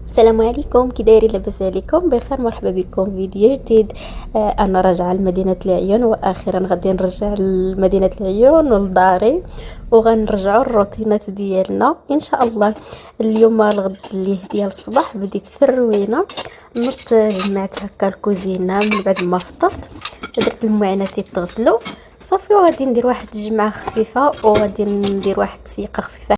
السلام عليكم، كي دايرين؟ لاباس عليكم؟ بخير. مرحبا بكم في فيديو جديد. انا راجعه لمدينه العيون، واخيرا غادي نرجع لمدينه العيون ولداري، وغنرجعوا الروتينات ديالنا ان شاء الله. اليوم الغد اللي ديال الصباح بديت في الروينه، نط جمعت هكا الكوزينه من بعد ما فطرت، درت المعاناتي تغسلوا صافي، وغادي ندير واحد الجمعه خفيفه، وغادي ندير واحد السيقه خفيفه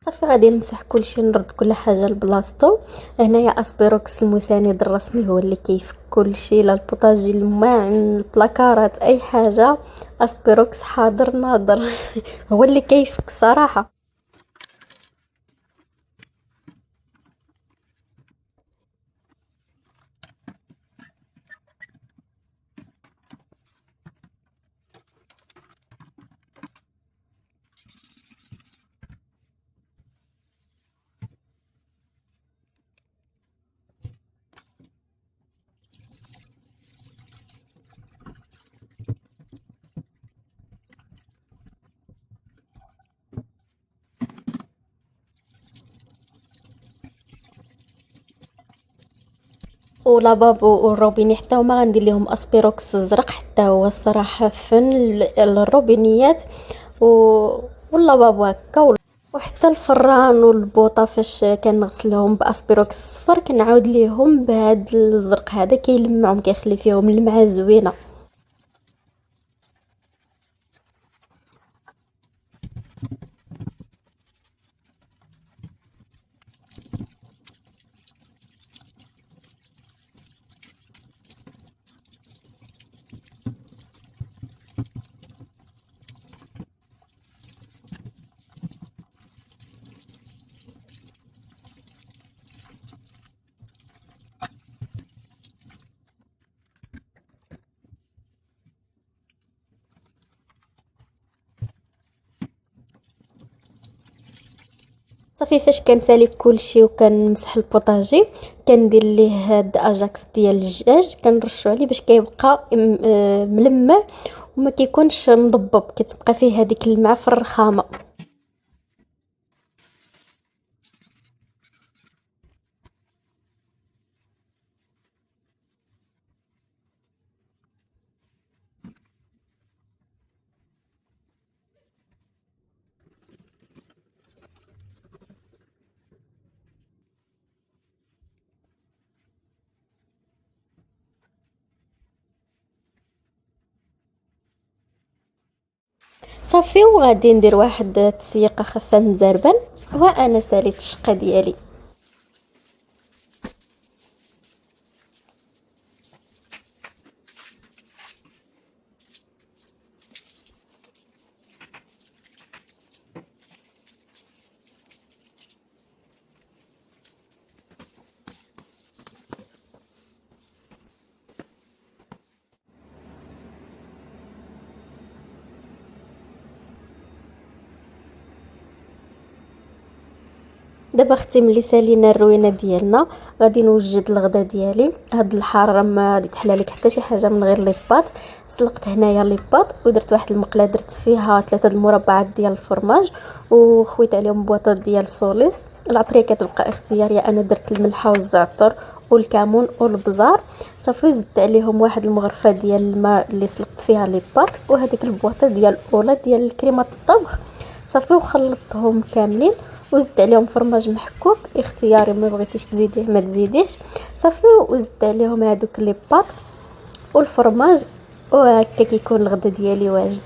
صافي. غادي نمسح كلشي، نرد كل حاجه لبلاصتو. هنايا اسبيروكس المساند الرسمي هو اللي كيفك كلشي، لا البوطاجي، الماعن، البلاكارات، اي حاجه اسبيروكس حاضر ناظر. هو اللي كيفك صراحه. ولافابو والروبيني حتى هما غندير لهم اسبيروكس الزرق، حتى هو الصراحه فن الروبينيات و... واللافابو هكا. وحتى الفران والبوطه فاش كنغسلهم باسبيروكس الصفر كنعاود ليهم بهاد الزرق، هذا كيلمعهم كيخلي فيهم لمعه زوينه. صافي فاش كنسالي كلشي وكنمسح البوطاجي، كندير ليه هاد اجاكس ديال الدجاج، كنرشو عليه باش كيبقى ملمع وما كيكونش مضبب، كتبقى فيه هذيك المعه في الرخامه. صافي وغادي ندير واحد التسييقه خفه نزربن، وانا ساليت الشقه ديالي. دابا اختي ملي سالينا الروينه ديالنا، غادي نوجد الغدا ديالي. هاد الحراره ما غادي تحلالك حتى شي حاجه من غير لي باط. سلقت هنايا لي باط ودرت واحد المقله، درت فيها 3 المربعات ديال الفرماج، وخويت عليهم بواطه ديال سوليس. العطريه كتبقى اختياريه، انا درت الملحه والزعتر والكمون والبزار. صافي زدت عليهم واحد المغرفه ديال الماء اللي سلقت فيها لي باط، وهذيك البواطه ديال الاولى ديال كريمه الطبخ. صافي وخلطتهم كاملين، وزدت عليهم فرماج محكوك اختياري، ما بغيتيش تزيديه ما تزيديش. صافي وزدت عليهم هذوك لي باط والفرماج، وهكا كيكون الغدا ديالي واجد.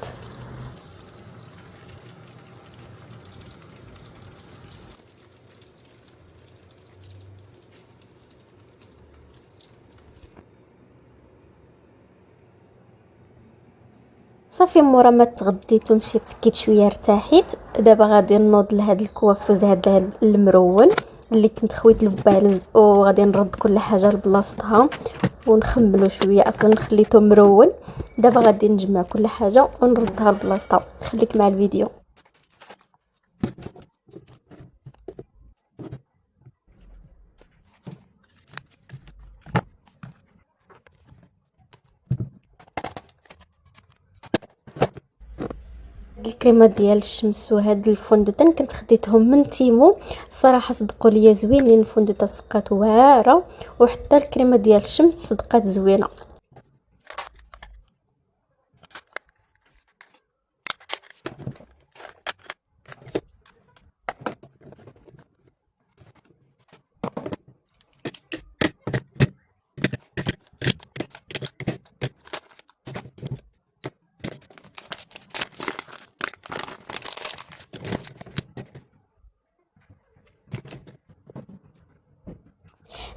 صافي مورا ما تغديت ومشيت تكيت شويه ارتاحيت. دابا غادي نوض لهاد الكوافوز هذا المرون اللي كنت خويت البالز، وغادي نرد كل حاجه لبلاصتها ونخملو شويه، اصلا خليته مرون. دابا غادي نجمع كل حاجه ونردها لبلاصتها. خليك مع الفيديو. الكريمه ديال الشمس وهاد الفوندوتان كنت خديتهم من تيمو. الصراحه صدقوا لي زوينين، الفوندوتان صدقات واعره وحتى الكريمه ديال الشمس صدقات زوينه.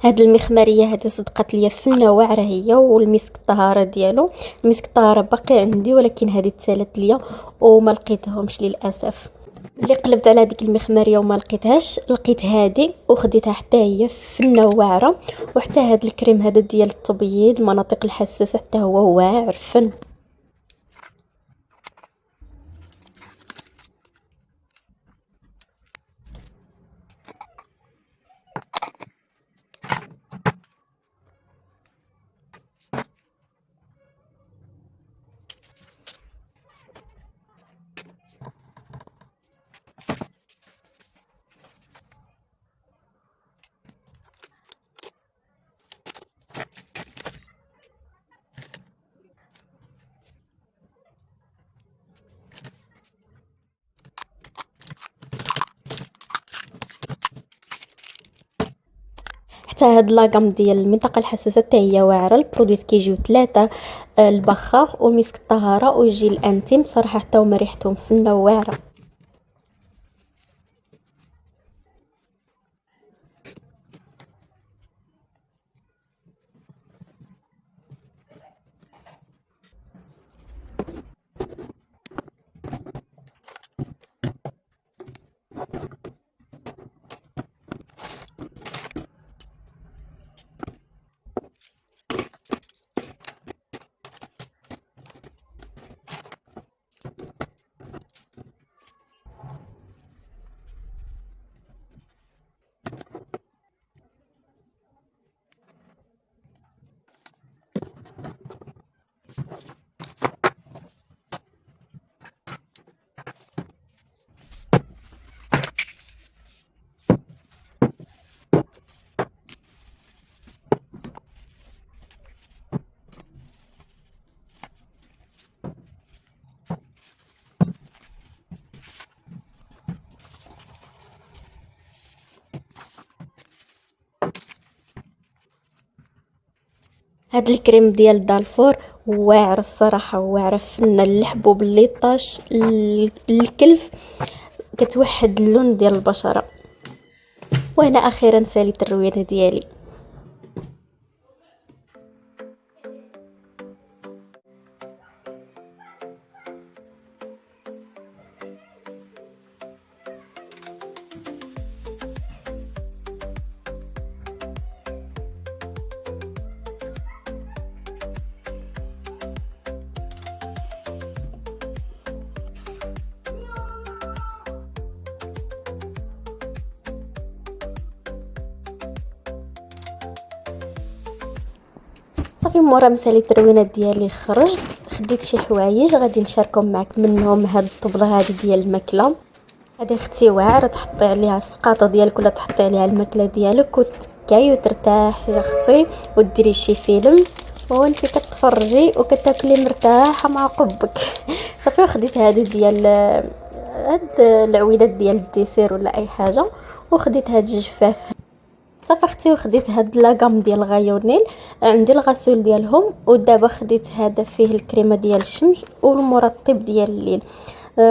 هاد المخماريه هذه صدقت ليا فنه واعره هي، والمسك الطهاره ديالو، المسك الطهاره باقي عندي ولكن هذه تسالت ليا وما لقيتهمش للاسف. اللي قلبت على هذيك المخماريه وما لقيتهاش، لقيت هذه وخديتها حتى هي فنه واعره. وحتى هاد الكريم هذا ديال التبييض المناطق الحساسه حتى هو واعر فن. حتى هاد لاغام ديال المنطقه الحساسه حتى هي واعره. البرودويت كيجيو 3، البخاخ والمسك الطهاره وجيل الانتيم، صراحه حتى هما ريحتهم فنه واعره. هاد الكريم ديال دالفور واعر الصراحه، واعر فن الحبوب اللي طاش الكلف، كتوحد اللون ديال البشره. وهنا اخيرا ساليت الروينه ديالي. صافي مورا مساليت التروينات ديالي خرجت، خديت شي حوايج غادي نشاركهم معكم، منهم هاد الطبله هذه ديال الماكله. هذه اختي واعره تحطي عليها السقاطه ديالك ولا تحطي عليها الماكله ديالك وتكاي وترتاح يا اختي وديري شي فيلم وانت كتفرجي وكتاكلي مرتاحه مع قبك. صافي وخديت هادو ديال هاد العويدات ديال الديسير ولا اي حاجه، وخديت هاد الجفاف صافي اختي، وخديت هاد لاغام ديال غايونيل، عندي الغسول ديالهم. ودابا خديت هذا فيه الكريمه ديال الشمس والمرطب ديال الليل.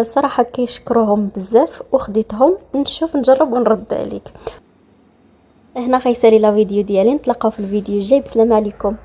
صراحه كيشكروهم بزاف وخديتهم، نشوف نجرب ونرد عليك. هنا غيسالي لا فيديو ديالي، نتلاقاو في الفيديو الجاي، بسلام عليكم.